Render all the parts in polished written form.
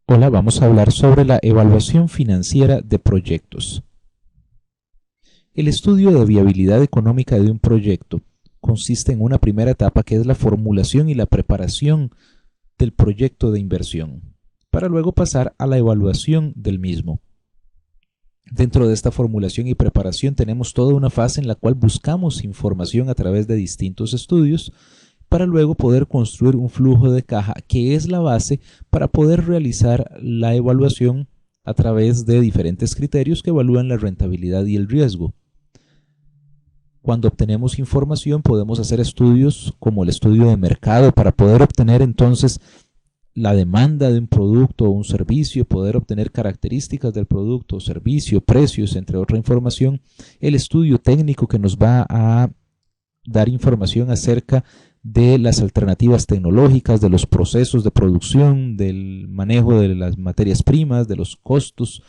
Hola, vamos a hablar sobre la evaluación financiera de proyectos. El estudio de viabilidad económica de un proyecto consiste en una primera etapa que es la formulación y la preparación del proyecto de inversión, para luego pasar a la evaluación del mismo. Dentro de esta formulación y preparación tenemos toda una fase en la cual buscamos información a través de distintos estudios para luego poder construir un flujo de caja que es la base para poder realizar la evaluación a través de diferentes criterios que evalúan la rentabilidad y el riesgo. Cuando obtenemos información podemos hacer estudios como el estudio de mercado para poder obtener entonces la demanda de un producto o un servicio, poder obtener características del producto o servicio, precios, entre otra información. El estudio técnico que nos va a dar información acerca de las alternativas tecnológicas, de los procesos de producción, del manejo de las materias primas, de los costos.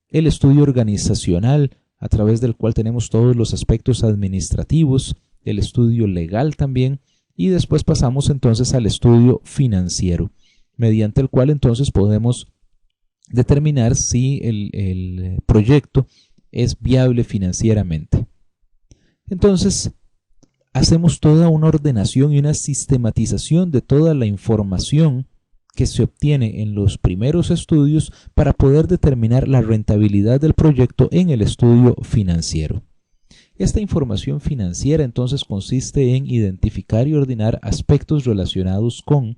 El estudio organizacional, a través del cual tenemos todos los aspectos administrativos, el estudio legal también, y después pasamos entonces al estudio financiero, mediante el cual entonces podemos determinar si el proyecto es viable financieramente. Entonces, hacemos toda una ordenación y una sistematización de toda la información que se obtiene en los primeros estudios para poder determinar la rentabilidad del proyecto en el estudio financiero. Esta información financiera entonces consiste en identificar y ordenar aspectos relacionados con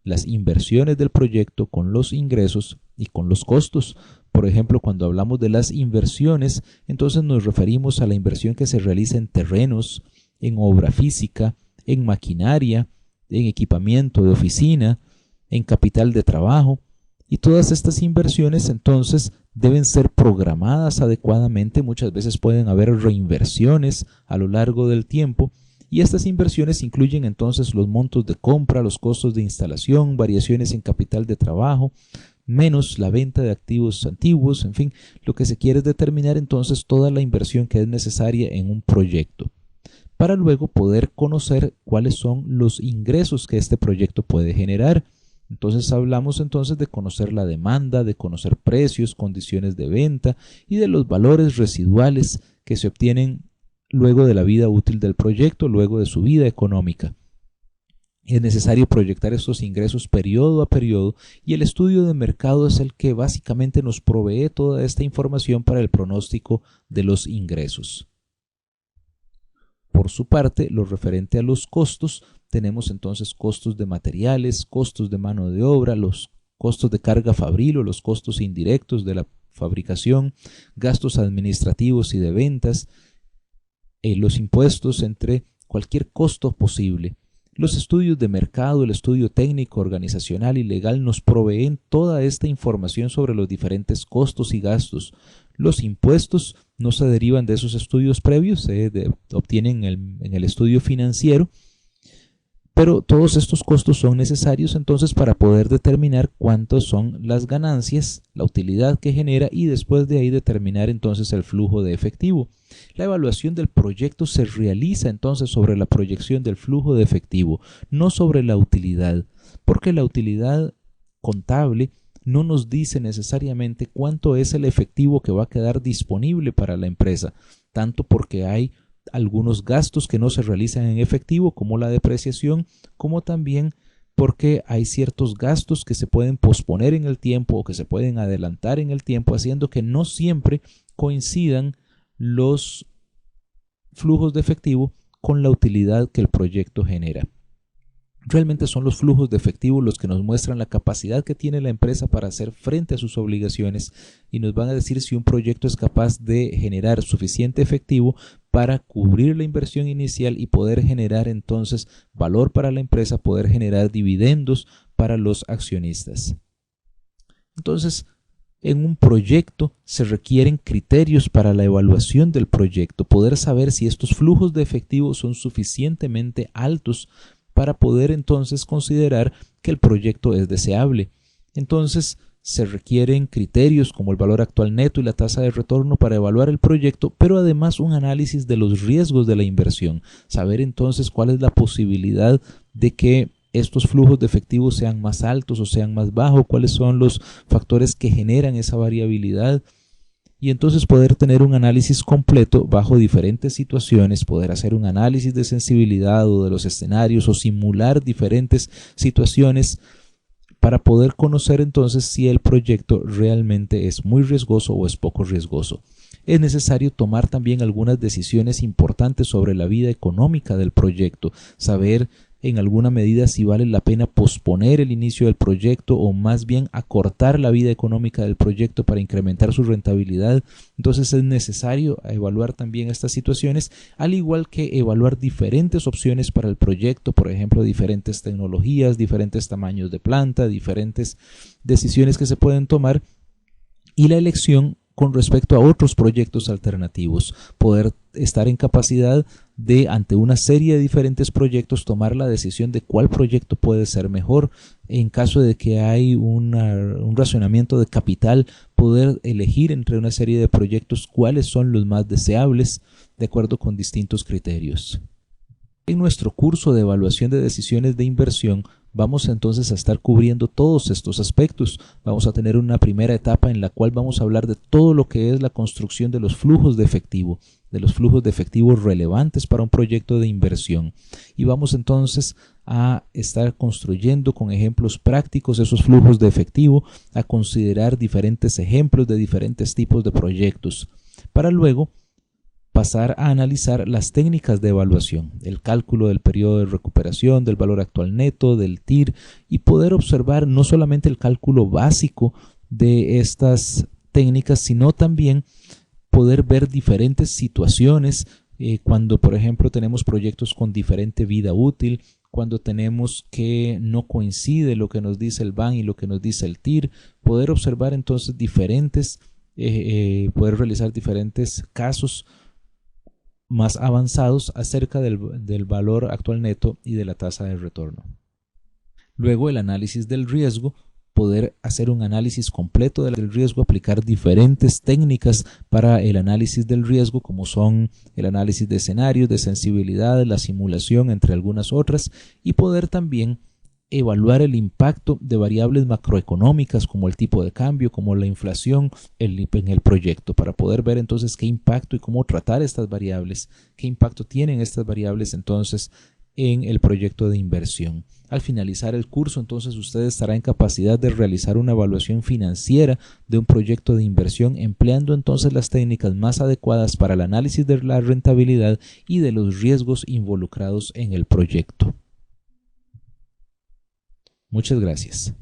las inversiones del proyecto, con los ingresos y con los costos. Por ejemplo, cuando hablamos de las inversiones, entonces nos referimos a la inversión que se realiza en terrenos, en obra física, en maquinaria, en equipamiento de oficina, en capital de trabajo, y todas estas inversiones entonces deben ser programadas adecuadamente. Muchas veces pueden haber reinversiones a lo largo del tiempo, y estas inversiones incluyen entonces los montos de compra, los costos de instalación, variaciones en capital de trabajo, menos la venta de activos antiguos, en fin, lo que se quiere es determinar entonces toda la inversión que es necesaria en un proyecto, para luego poder conocer cuáles son los ingresos que este proyecto puede generar. Entonces hablamos entonces de conocer la demanda, de conocer precios, condiciones de venta y de los valores residuales que se obtienen luego de la vida útil del proyecto, luego de su vida económica. Es necesario proyectar estos ingresos periodo a periodo, y el estudio de mercado es el que básicamente nos provee toda esta información para el pronóstico de los ingresos. Por su parte, lo referente a los costos, tenemos entonces costos de materiales, costos de mano de obra, los costos de carga fabril o los costos indirectos de la fabricación, gastos administrativos y de ventas, los impuestos, entre cualquier costo posible. Los estudios de mercado, el estudio técnico, organizacional y legal nos proveen toda esta información sobre los diferentes costos y gastos. Los impuestos no se derivan de esos estudios previos, se obtienen en el estudio financiero, pero todos estos costos son necesarios entonces para poder determinar cuántas son las ganancias, la utilidad que genera, y después de ahí determinar entonces el flujo de efectivo. La evaluación del proyecto se realiza entonces sobre la proyección del flujo de efectivo, no sobre la utilidad, porque la utilidad contable no nos dice necesariamente cuánto es el efectivo que va a quedar disponible para la empresa, tanto porque hay algunos gastos que no se realizan en efectivo, como la depreciación, como también porque hay ciertos gastos que se pueden posponer en el tiempo o que se pueden adelantar en el tiempo, haciendo que no siempre coincidan los flujos de efectivo con la utilidad que el proyecto genera. Realmente son los flujos de efectivo los que nos muestran la capacidad que tiene la empresa para hacer frente a sus obligaciones, y nos van a decir si un proyecto es capaz de generar suficiente efectivo para cubrir la inversión inicial y poder generar entonces valor para la empresa, poder generar dividendos para los accionistas. Entonces, en un proyecto se requieren criterios para la evaluación del proyecto, poder saber si estos flujos de efectivo son suficientemente altos para poder entonces considerar que el proyecto es deseable. Entonces se requieren criterios como el valor actual neto y la tasa de retorno para evaluar el proyecto, pero además un análisis de los riesgos de la inversión, saber entonces cuál es la posibilidad de que estos flujos de efectivo sean más altos o sean más bajos, cuáles son los factores que generan esa variabilidad, y entonces poder tener un análisis completo bajo diferentes situaciones, poder hacer un análisis de sensibilidad o de los escenarios o simular diferentes situaciones para poder conocer entonces si el proyecto realmente es muy riesgoso o es poco riesgoso. Es necesario tomar también algunas decisiones importantes sobre la vida económica del proyecto, saber en alguna medida si vale la pena posponer el inicio del proyecto o más bien acortar la vida económica del proyecto para incrementar su rentabilidad. Entonces es necesario evaluar también estas situaciones, al igual que evaluar diferentes opciones para el proyecto, por ejemplo, diferentes tecnologías, diferentes tamaños de planta, diferentes decisiones que se pueden tomar y la elección con respecto a otros proyectos alternativos, poder estar en capacidad de, ante una serie de diferentes proyectos, tomar la decisión de cuál proyecto puede ser mejor. En caso de que hay un racionamiento de capital, poder elegir entre una serie de proyectos cuáles son los más deseables de acuerdo con distintos criterios. En nuestro curso de evaluación de decisiones de inversión vamos entonces a estar cubriendo todos estos aspectos. Vamos a tener una primera etapa en la cual vamos a hablar de todo lo que es la construcción de los flujos de efectivo relevantes para un proyecto de inversión. Y vamos entonces a estar construyendo con ejemplos prácticos esos flujos de efectivo, a considerar diferentes ejemplos de diferentes tipos de proyectos, para luego pasar a analizar las técnicas de evaluación, el cálculo del periodo de recuperación, del valor actual neto, del TIR, y poder observar no solamente el cálculo básico de estas técnicas, sino también poder ver diferentes situaciones cuando, por ejemplo, tenemos proyectos con diferente vida útil, cuando tenemos que no coincide lo que nos dice el BAN y lo que nos dice el TIR, poder observar entonces poder realizar diferentes casos más avanzados acerca del valor actual neto y de la tasa de retorno. Luego el análisis del riesgo, poder hacer un análisis completo del riesgo, aplicar diferentes técnicas para el análisis del riesgo, como son el análisis de escenarios, de sensibilidad, la simulación, entre algunas otras, y poder también evaluar el impacto de variables macroeconómicas como el tipo de cambio, como la inflación en el proyecto, para poder ver entonces qué impacto y cómo tratar estas variables, qué impacto tienen estas variables entonces en el proyecto de inversión. Al finalizar el curso, entonces usted estará en capacidad de realizar una evaluación financiera de un proyecto de inversión, empleando entonces las técnicas más adecuadas para el análisis de la rentabilidad y de los riesgos involucrados en el proyecto. Muchas gracias.